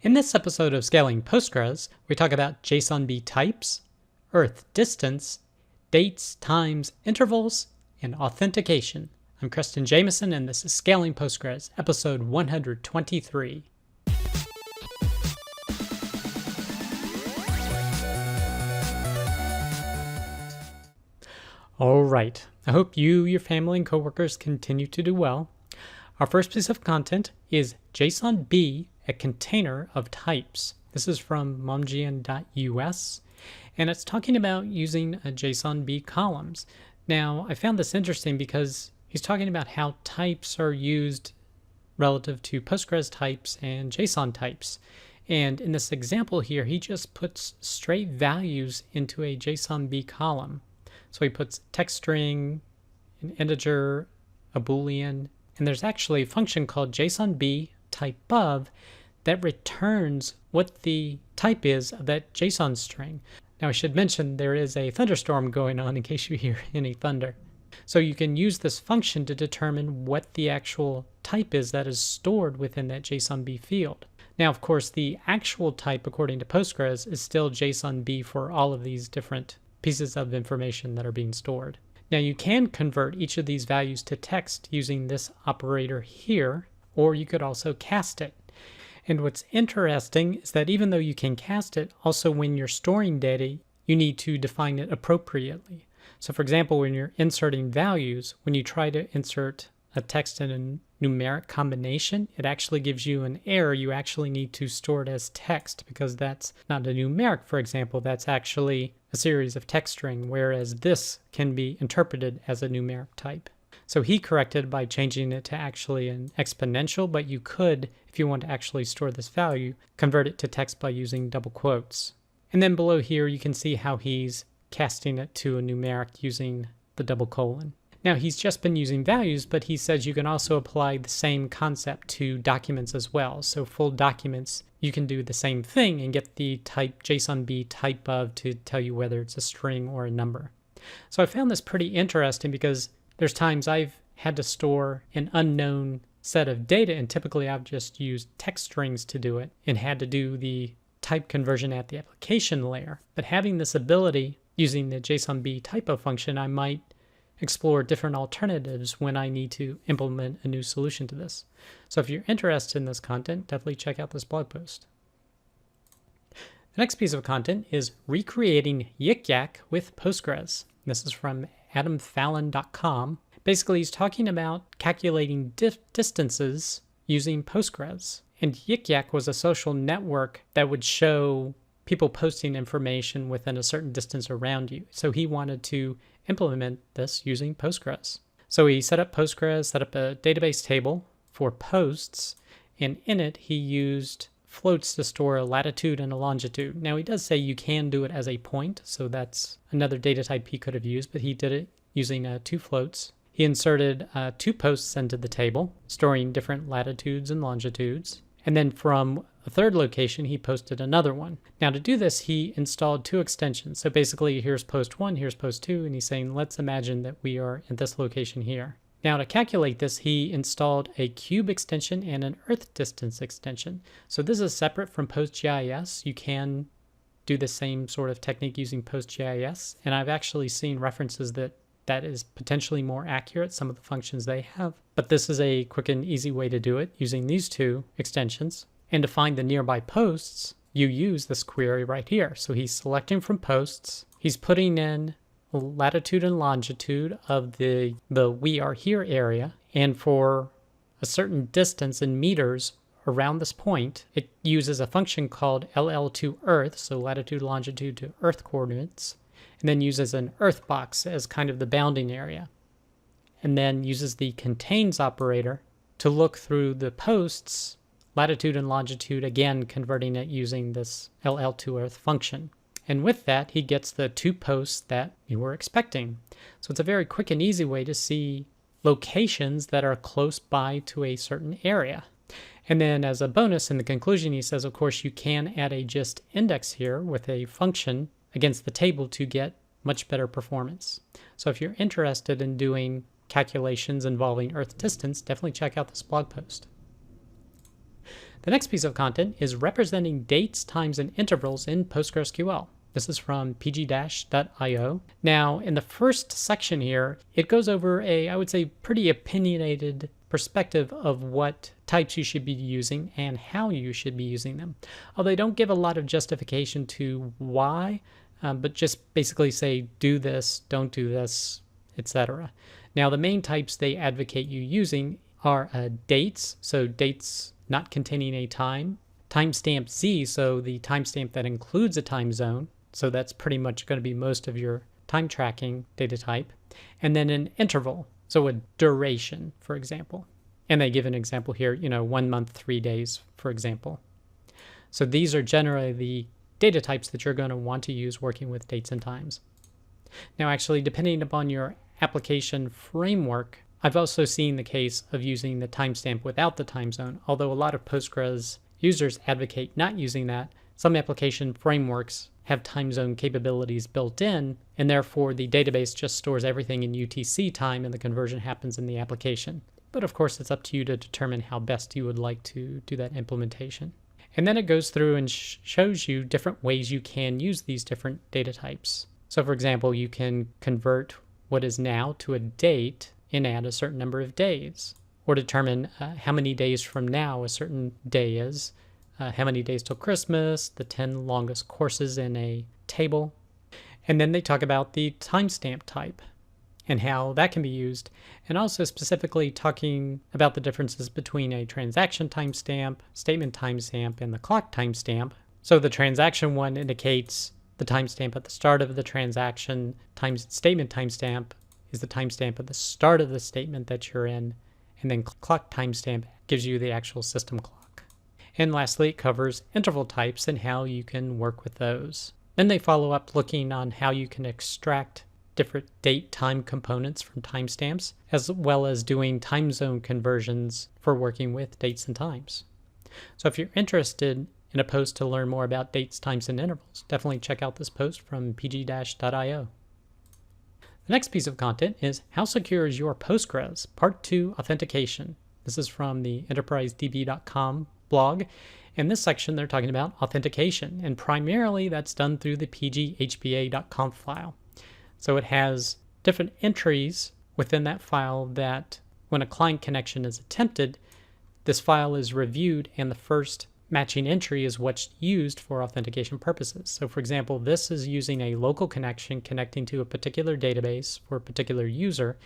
In this episode of Scaling Postgres, we talk about JSONB types, earth distance, dates, times, intervals, and authentication. I'm Preston Jameson, and this is Scaling Postgres, episode 123. All right, I hope you, your family, and coworkers continue to do well. Our first piece of content is JSONB, a container of types. This is from momjian.us, and it's talking about using a JSONB columns. Now, I found this interesting because he's talking about how types are used relative to Postgres types and JSON types. And in this example here, he just puts straight values into a JSONB column. So he puts text string, an integer, a boolean, and there's actually a function called JSONB typeOf that returns what the type is of that JSON string. Now I should mention there is a thunderstorm going on in case you hear any thunder. So you can use this function to determine what the actual type is that is stored within that JSONB field. Now, of course, the actual type according to Postgres is still JSONB for all of these different pieces of information that are being stored. Now you can convert each of these values to text using this operator here, or you could also cast it. And what's interesting is that even though you can cast it, also when you're storing data, you need to define it appropriately. So for example, when you're inserting values, when you try to insert a text in a numeric combination, it actually gives you an error. You actually need to store it as text because that's not a numeric, for example, that's actually a series of text string, whereas this can be interpreted as a numeric type. So he corrected by changing it to actually an exponential, but you could, if you want to actually store this value, convert it to text by using double quotes. And then below here, you can see how he's casting it to a numeric using the double colon. Now he's just been using values, but he says you can also apply the same concept to documents as well. So full documents, you can do the same thing and get the type JSONB typeOf to tell you whether it's a string or a number. So I found this pretty interesting because there's times I've had to store an unknown set of data, and typically I've just used text strings to do it and had to do the type conversion at the application layer. But having this ability using the JSONB typeOf function, I might explore different alternatives when I need to implement a new solution to this. So if you're interested in this content, definitely check out this blog post. The next piece of content is recreating YikYak with Postgres. This is from adamfallon.com. Basically, he's talking about calculating distances using Postgres. And YikYak was a social network that would show people posting information within a certain distance around you. So he wanted to implement this using Postgres. So he set up Postgres, set up a database table for posts, and in it he used floats to store a latitude and a longitude. Now he does say you can do it as a point, so that's another data type he could have used, but he did it using two floats. He inserted two posts into the table, storing different latitudes and longitudes. And then from a third location, he posted another one. Now to do this, he installed two extensions. So basically, here's post 1, here's post 2, and he's saying, let's imagine that we are at this location here. Now to calculate this, he installed a cube extension and an earth distance extension. So this is separate from PostGIS. You can do the same sort of technique using PostGIS, and I've actually seen references that is potentially more accurate, some of the functions they have. But this is a quick and easy way to do it using these two extensions. And to find the nearby posts, you use this query right here. So he's selecting from posts. He's putting in latitude and longitude of the we are here area. And for a certain distance in meters around this point, it uses a function called LL to earth, so latitude, longitude to earth coordinates, and then uses an earth box as kind of the bounding area. And then uses the contains operator to look through the posts, latitude and longitude, again converting it using this LL to earth function. And with that, he gets the two posts that you were expecting. So it's a very quick and easy way to see locations that are close by to a certain area. And then as a bonus in the conclusion, he says, of course, you can add a gist index here with a function against the table to get much better performance. So if you're interested in doing calculations involving earth distance, definitely check out this blog post. The next piece of content is representing dates, times, and intervals in PostgreSQL. This is from pg-.io. Now, in the first section here, it goes over a, I would say, pretty opinionated perspective of what types you should be using and how you should be using them. Although they don't give a lot of justification to why, but just basically say, do this, don't do this, etc. Now, the main types they advocate you using are dates, so dates not containing a time, timestamp Z, so the timestamp that includes a time zone, so that's pretty much going to be most of your time tracking data type, and then an interval, so a duration, for example. And they give an example here, 1 month, 3 days, for example. So these are generally the data types that you're going to want to use working with dates and times. Now, actually, depending upon your application framework, I've also seen the case of using the timestamp without the time zone. Although a lot of Postgres users advocate not using that, some application frameworks have time zone capabilities built in, and therefore the database just stores everything in UTC time and the conversion happens in the application. But of course, it's up to you to determine how best you would like to do that implementation. And then it goes through and shows you different ways you can use these different data types. So for example, you can convert what is now to a date and add a certain number of days, or determine how many days from now a certain day is, how many days till Christmas, the 10 longest courses in a table. And then they talk about the timestamp type and how that can be used, and also specifically talking about the differences between a transaction timestamp, statement timestamp, and the clock timestamp. So the transaction one indicates the timestamp at the start of the transaction, statement timestamp is the timestamp at the start of the statement that you're in, and then clock timestamp gives you the actual system clock. And lastly, it covers interval types and how you can work with those. Then they follow up looking on how you can extract different date time components from timestamps, as well as doing time zone conversions for working with dates and times. So if you're interested in a post to learn more about dates, times, and intervals, definitely check out this post from pg-.io. The next piece of content is How Secure is Your Postgres? Part 2, Authentication. This is from the enterprisedb.com blog. In this section, they're talking about authentication, and primarily that's done through the pghba.conf file. So it has different entries within that file that when a client connection is attempted, this file is reviewed and the first matching entry is what's used for authentication purposes. So for example, this is using a local connection connecting to a particular database for a particular user,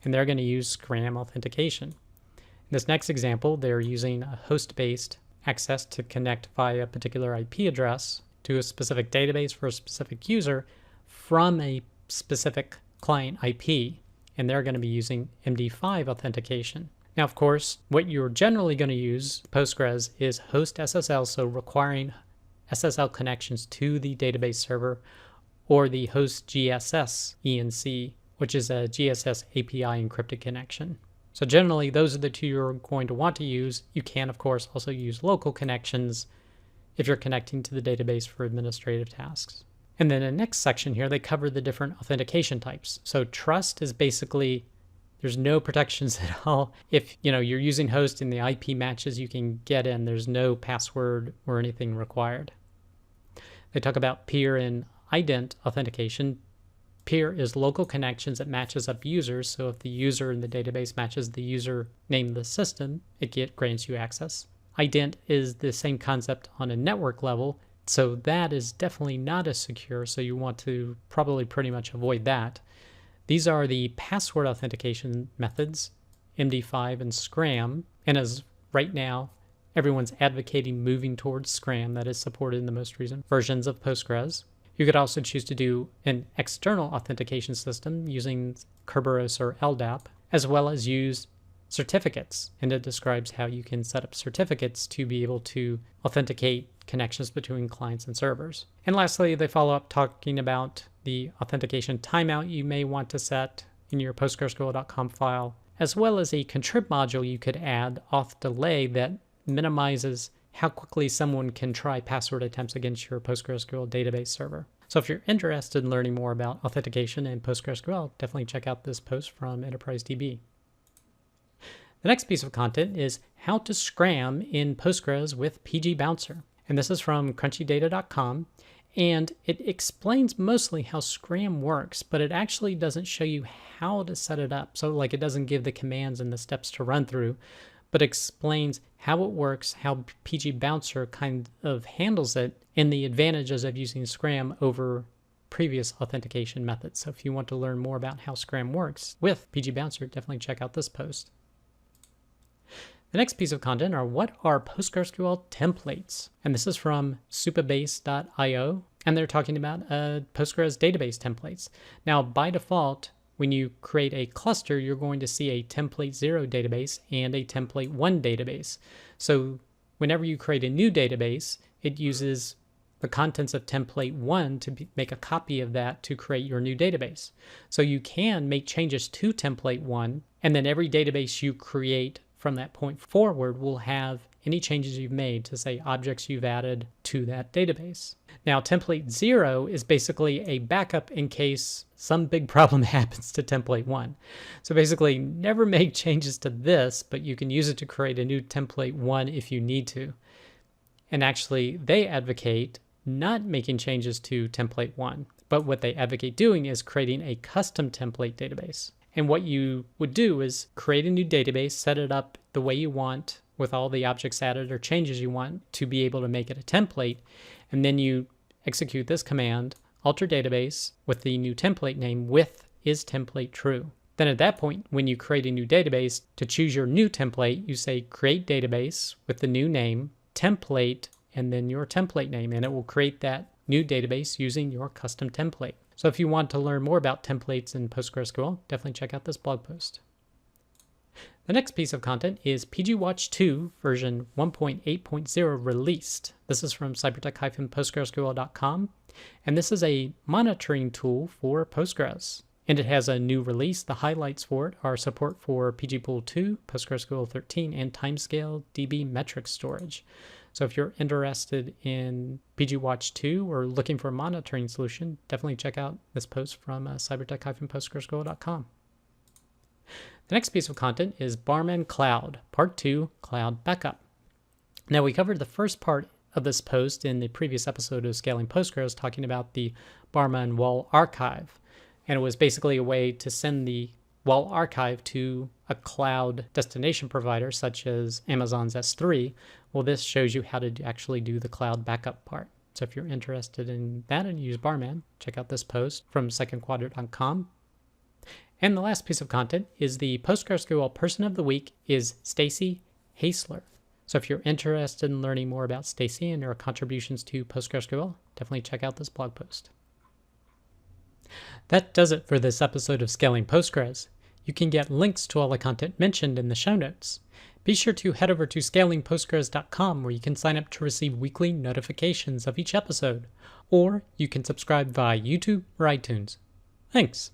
and they're going to use SCRAM authentication. In this next example, they're using a host-based access to connect via a particular IP address to a specific database for a specific user from a specific client IP, and they're going to be using MD5 authentication. Now, of course, what you're generally going to use Postgres is host SSL, so requiring SSL connections to the database server, or the host GSS ENC, which is a GSS API encrypted connection. So generally, those are the two you're going to want to use. You can, of course, also use local connections if you're connecting to the database for administrative tasks. And then in the next section here, they cover the different authentication types. So trust is basically, there's no protections at all. If you're using host and the IP matches, you can get in. There's no password or anything required. They talk about peer and ident authentication. Peer is local connections that matches up users. So if the user in the database matches the user name of the system, it grants you access. Ident is the same concept on a network level. So that is definitely not as secure. So you want to probably pretty much avoid that. These are the password authentication methods, MD5 and SCRAM. And as right now, everyone's advocating moving towards SCRAM, that is supported in the most recent versions of Postgres. You could also choose to do an external authentication system using Kerberos or LDAP, as well as use certificates. And it describes how you can set up certificates to be able to authenticate connections between clients and servers. And lastly, they follow up talking about the authentication timeout you may want to set in your PostgreSQL.com file, as well as a contrib module you could add auth delay that minimizes how quickly someone can try password attempts against your PostgreSQL database server. So if you're interested in learning more about authentication in PostgreSQL, definitely check out this post from EnterpriseDB. The next piece of content is how to SCRAM in Postgres with pgBouncer. And this is from crunchydata.com. And it explains mostly how SCRAM works, but it actually doesn't show you how to set it up. So like it doesn't give the commands and the steps to run through, but explains how it works, how pgBouncer kind of handles it, and the advantages of using SCRAM over previous authentication methods. So if you want to learn more about how SCRAM works with pgBouncer, definitely check out this post. The next piece of content are what are PostgreSQL templates? And this is from supabase.io, and they're talking about Postgres database templates. Now, by default, when you create a cluster, you're going to see a template 0 database and a template 1 database. So whenever you create a new database, it uses the contents of template 1 to make a copy of that to create your new database. So you can make changes to template 1, and then every database you create from that point forward will have any changes you've made to, say, objects you've added to that database. Now, template 0 is basically a backup in case some big problem happens to template 1. So basically, never make changes to this, but you can use it to create a new template 1 if you need to. And actually, they advocate not making changes to template 1, but what they advocate doing is creating a custom template database. And what you would do is create a new database, set it up the way you want with all the objects added or changes you want to be able to make it a template. And then you execute this command, alter database with the new template name with is template true. Then at that point, when you create a new database, to choose your new template, you say create database with the new name, template, and then your template name, and it will create that new database using your custom template. So if you want to learn more about templates in PostgreSQL, definitely check out this blog post. The next piece of content is pgWatch 2 version 1.8.0 released. This is from cybertech-postgresql.com, and this is a monitoring tool for Postgres. And it has a new release. The highlights for it are support for pgpool 2, PostgreSQL 13, and timescale DB metric storage. So if you're interested in pgWatch 2 or looking for a monitoring solution, definitely check out this post from cybertech-postgresql.com. The next piece of content is Barman Cloud, Part 2, Cloud Backup. Now, we covered the first part of this post in the previous episode of Scaling Postgres, talking about the Barman Wall Archive. And it was basically a way to send the Wall Archive to a cloud destination provider, such as Amazon's S3. Well, this shows you how to actually do the cloud backup part. So if you're interested in that and use Barman, check out this post from secondquadrant.com. And the last piece of content is the PostgreSQL Person of the Week is Stacey Haysler. So if you're interested in learning more about Stacey and her contributions to PostgreSQL, definitely check out this blog post. That does it for this episode of Scaling Postgres. You can get links to all the content mentioned in the show notes. Be sure to head over to scalingpostgres.com where you can sign up to receive weekly notifications of each episode, or you can subscribe via YouTube or iTunes. Thanks.